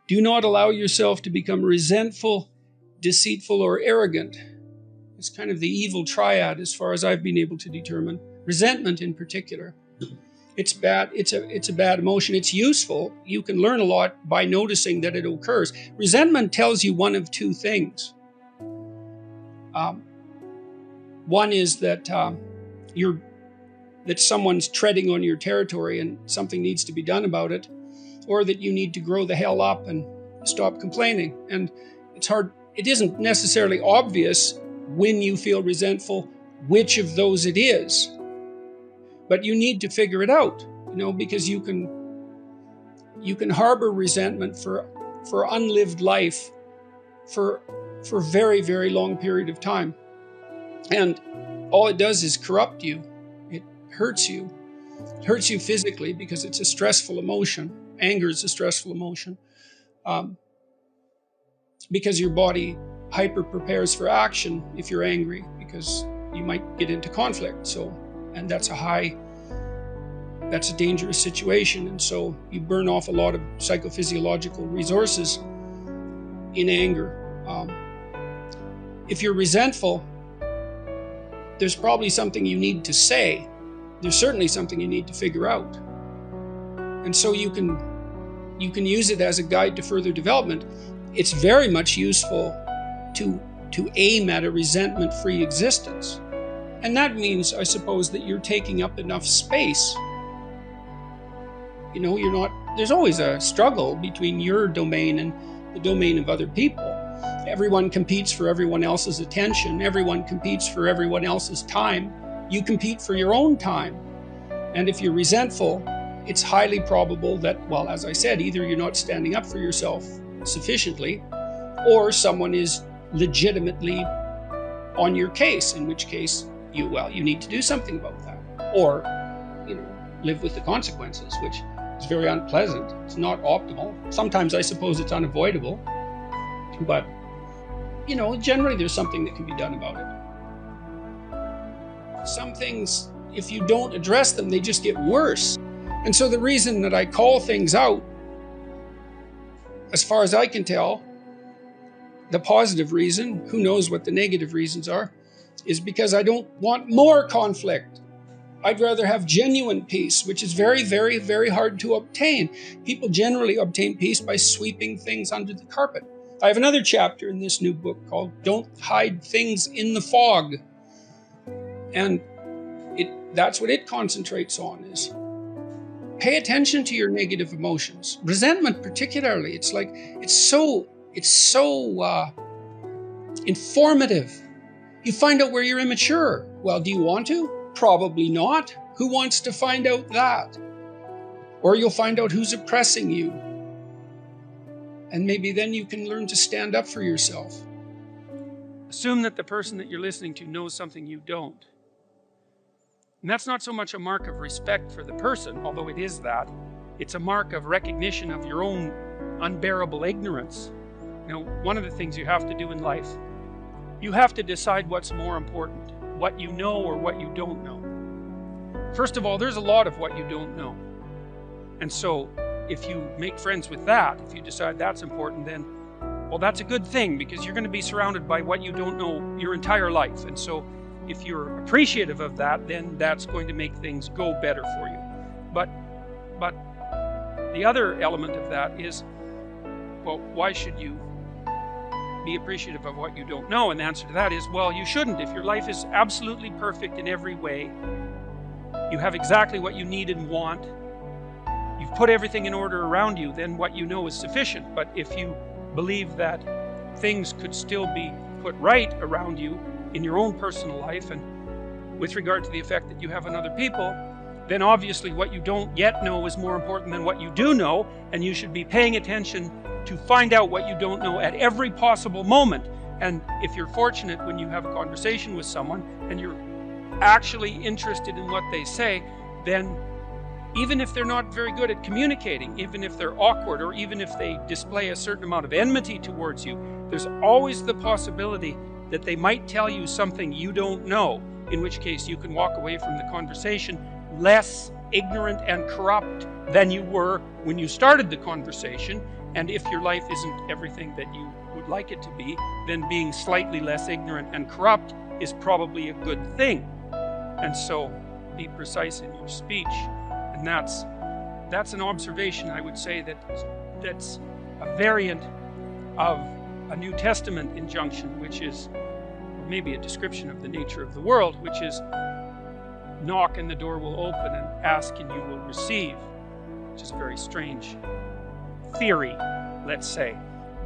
Do not allow yourself to become resentful, deceitful, or arrogant. It's kind of the evil triad as far as I've been able to determine. Resentment in particular. It's bad. It's a bad emotion. It's useful. You can learn a lot by noticing that it occurs. Resentment tells you one of two things. One is that that someone's treading on your territory and something needs to be done about it, or that you need to grow the hell up and stop complaining. And it's hard. It isn't necessarily obvious when you feel resentful which of those it is. But you need to figure it out, because you can harbor resentment for unlived life for a very, very long period of time. And all it does is corrupt you. It hurts you. It hurts you physically because it's a stressful emotion. Anger is a stressful emotion. Because your body hyper prepares for action if you're angry, because you might get into conflict. And that's a dangerous situation. And so you burn off a lot of psychophysiological resources in anger. If you're resentful, there's probably something you need to say. There's certainly something you need to figure out. And so you can use it as a guide to further development. It's very much useful to aim at a resentment-free existence. And that means, I suppose, that you're taking up enough space. There's always a struggle between your domain and the domain of other people. Everyone competes for everyone else's attention. Everyone competes for everyone else's time. You compete for your own time. And if you're resentful, it's highly probable that, well, as I said, either you're not standing up for yourself sufficiently, or someone is legitimately on your case, in which case you need to do something about that. Or, live with the consequences, which is very unpleasant. It's not optimal. Sometimes I suppose it's unavoidable. But, generally there's something that can be done about it. Some things, if you don't address them, they just get worse. And so the reason that I call things out, as far as I can tell, the positive reason, who knows what the negative reasons are, is because I don't want more conflict. I'd rather have genuine peace, which is very, very, very hard to obtain. People generally obtain peace by sweeping things under the carpet. I have another chapter in this new book called Don't Hide Things in the Fog. And that's what it concentrates on, is pay attention to your negative emotions. Resentment particularly, it's so informative. You find out where you're immature. Well, do you want to? Probably not. Who wants to find out that? Or you'll find out who's oppressing you. And maybe then you can learn to stand up for yourself. Assume that the person that you're listening to knows something you don't. And that's not so much a mark of respect for the person, although it is that. It's a mark of recognition of your own unbearable ignorance. One of the things you have to do in life, you have to decide what's more important, what you know or what you don't know. First of all, there's a lot of what you don't know. And so if you make friends with that, if you decide that's important, then, well, that's a good thing, because you're going to be surrounded by what you don't know your entire life. And so if you're appreciative of that, then that's going to make things go better for you. But the other element of that is, well, why should you be appreciative of what you don't know? And the answer to that is, well, you shouldn't. If your life is absolutely perfect in every way, you have exactly what you need and want, you've put everything in order around you, then what you know is sufficient. But if you believe that things could still be put right around you in your own personal life, and with regard to the effect that you have on other people, then obviously what you don't yet know is more important than what you do know, and you should be paying attention to find out what you don't know at every possible moment. And if you're fortunate, when you have a conversation with someone and you're actually interested in what they say, then even if they're not very good at communicating, even if they're awkward, or even if they display a certain amount of enmity towards you, there's always the possibility that they might tell you something you don't know, in which case you can walk away from the conversation less ignorant and corrupt than you were when you started the conversation. And if your life isn't everything that you would like it to be, then being slightly less ignorant and corrupt is probably a good thing. And so be precise in your speech. And that's an observation, I would say, that's a variant of a New Testament injunction, which is, or maybe a description of the nature of the world, which is, knock and the door will open, and ask and you will receive, which is a very strange theory, let's say,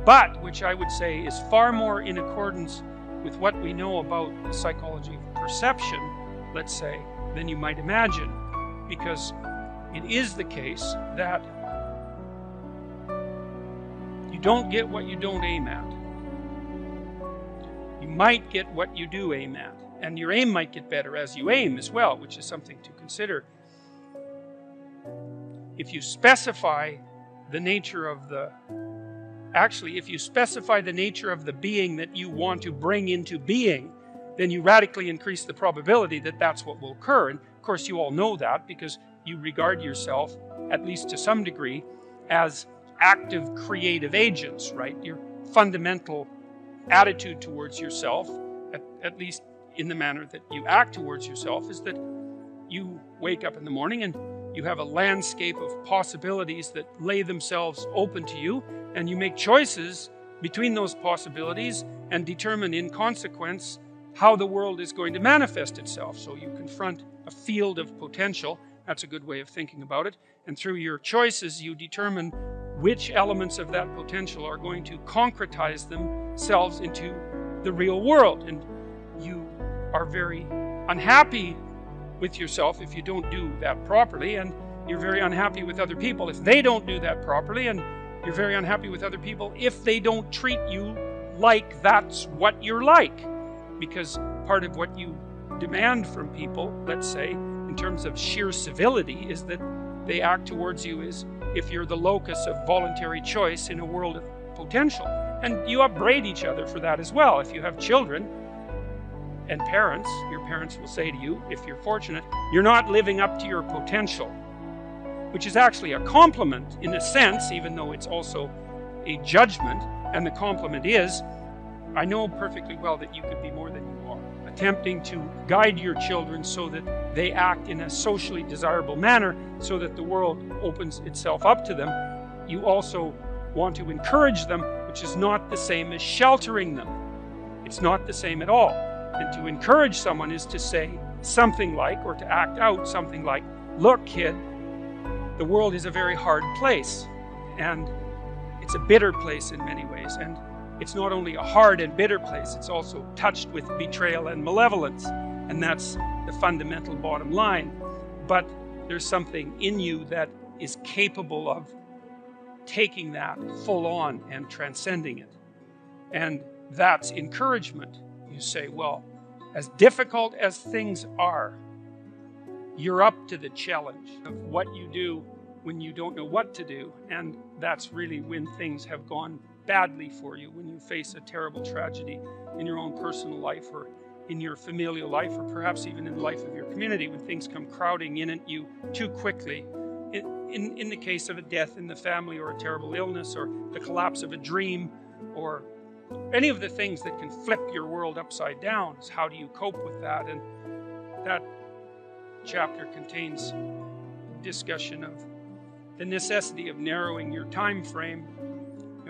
but which I would say is far more in accordance with what we know about the psychology of perception, let's say, than you might imagine, because it is the case that you don't get what you don't aim at. You might get what you do aim at, and your aim might get better as you aim as well, which is something to consider. If you specify the nature of if you specify the nature of the being that you want to bring into being, then you radically increase the probability that that's what will occur. And of course you all know that because you regard yourself, at least to some degree, as active creative agents, right? Your fundamental attitude towards yourself, at least in the manner that you act towards yourself, is that you wake up in the morning and you have a landscape of possibilities that lay themselves open to you, and you make choices between those possibilities and determine in consequence how the world is going to manifest itself. So you confront a field of potential. That's a good way of thinking about it. And through your choices, you determine which elements of that potential are going to concretize themselves into the real world. And you are very unhappy with yourself if you don't do that properly, and you're very unhappy with other people if they don't do that properly, and you're very unhappy with other people if they don't treat you like that's what you're like. Because part of what you demand from people, let's say, in terms of sheer civility, is that they act towards you as if you're the locus of voluntary choice in a world of potential. And you upbraid each other for that as well. If you have children and parents, your parents will say to you, if you're fortunate, you're not living up to your potential, which is actually a compliment in a sense, even though it's also a judgment. And the compliment is, I know perfectly well that you could be more than you are. Attempting to guide your children so that they act in a socially desirable manner so that the world opens itself up to them. You also want to encourage them, which is not the same as sheltering them. It's not the same at all. And to encourage someone is to say something like, or to act out something like, look, kid, the world is a very hard place, and it's a bitter place in many ways. And it's not only a hard and bitter place, it's also touched with betrayal and malevolence. And that's the fundamental bottom line. But there's something in you that is capable of taking that full on and transcending it. And that's encouragement. You say, well, as difficult as things are, you're up to the challenge of what you do when you don't know what to do. And that's really when things have gone badly for you, when you face a terrible tragedy in your own personal life or in your familial life, or perhaps even in the life of your community, when things come crowding in at you too quickly. In the case of a death in the family, or a terrible illness, or the collapse of a dream, or any of the things that can flip your world upside down, is how do you cope with that? And that chapter contains discussion of the necessity of narrowing your time frame,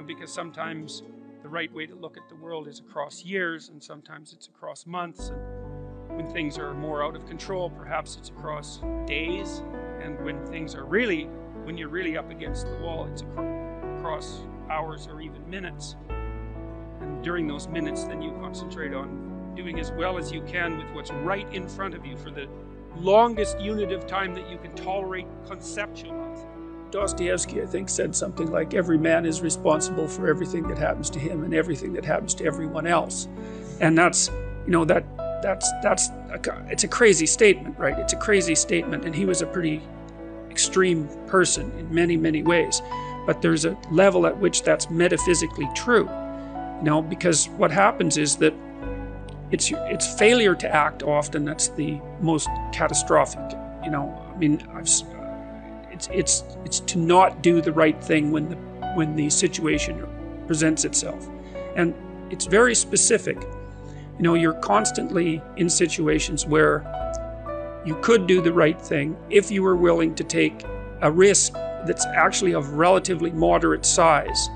because sometimes the right way to look at the world is across years, and sometimes it's across months, and when things are more out of control, perhaps it's across days, and when you're really up against the wall, it's across hours or even minutes. And during those minutes, then you concentrate on doing as well as you can with what's right in front of you for the longest unit of time that you can tolerate conceptualize. Dostoevsky, I think, said something like, every man is responsible for everything that happens to him and everything that happens to everyone else. And it's a crazy statement, right? It's a crazy statement. And he was a pretty extreme person in many, many ways. But there's a level at which that's metaphysically true. Because what happens is that it's failure to act often that's the most catastrophic. It's to not do the right thing when the situation presents itself. And it's very specific. You know, you're constantly in situations where you could do the right thing if you were willing to take a risk that's actually of relatively moderate size.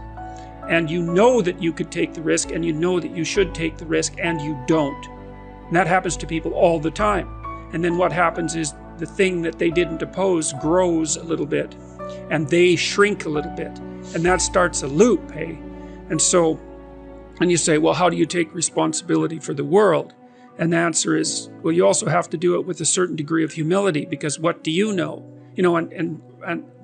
And you know that you could take the risk, and you know that you should take the risk, and you don't. And that happens to people all the time. And then what happens is the thing that they didn't oppose grows a little bit, and they shrink a little bit. And that starts a loop, hey? And so, and you say, well, how do you take responsibility for the world? And the answer is, well, you also have to do it with a certain degree of humility, because what do you know? You know, and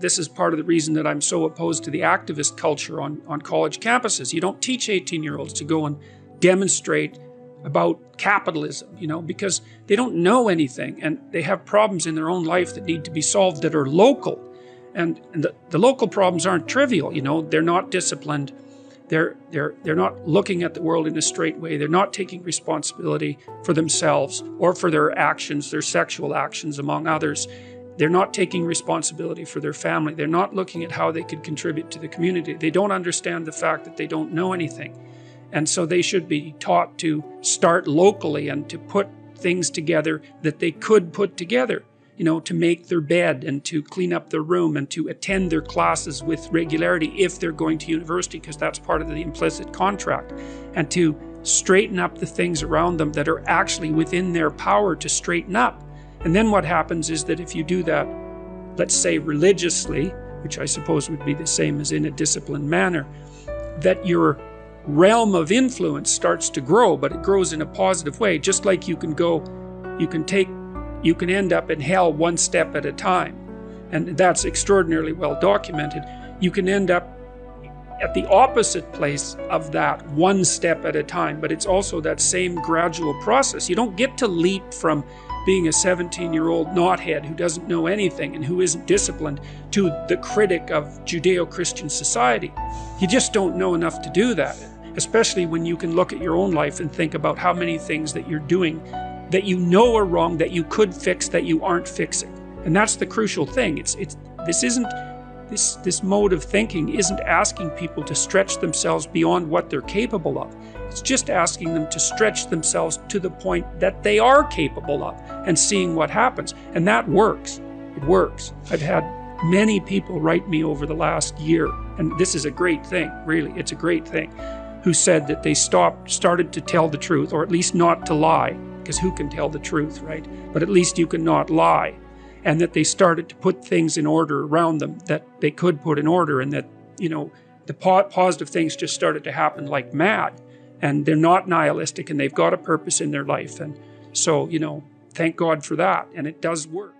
this is part of the reason that I'm so opposed to the activist culture on college campuses. You don't teach 18-year-olds to go and demonstrate about capitalism, you know, because they don't know anything, and they have problems in their own life that need to be solved that are local. And the local problems aren't trivial, you know. They're not disciplined. They're not looking at the world in a straight way. They're not taking responsibility for themselves or for their actions, their sexual actions, among others. They're not taking responsibility for their family. They're not looking at how they could contribute to the community. They don't understand the fact that they don't know anything. And so they should be taught to start locally and to put things together that they could put together, you know, to make their bed and to clean up their room and to attend their classes with regularity if they're going to university, because that's part of the implicit contract, and to straighten up the things around them that are actually within their power to straighten up. And then what happens is that if you do that, let's say religiously, which I suppose would be the same as in a disciplined manner, that your realm of influence starts to grow, but it grows in a positive way. Just like you can end up in hell one step at a time. And that's extraordinarily well documented. You can end up at the opposite place of that one step at a time, but it's also that same gradual process. You don't get to leap from being a 17-year-old knothead who doesn't know anything and who isn't disciplined to the critic of Judeo-Christian society. You just don't know enough to do that, especially when you can look at your own life and think about how many things that you're doing that you know are wrong, that you could fix, that you aren't fixing. And that's the crucial thing. This mode of thinking isn't asking people to stretch themselves beyond what they're capable of. It's just asking them to stretch themselves to the point that they are capable of and seeing what happens. And that works. It works. I've had many people write me over the last year, and this is a great thing, really, it's a great thing, who said that they started to tell the truth, or at least not to lie, because who can tell the truth, right? But at least you can not lie. And that they started to put things in order around them that they could put in order, and that, you know, the positive things just started to happen like mad. And they're not nihilistic, and they've got a purpose in their life. And so, you know, thank God for that. And it does work.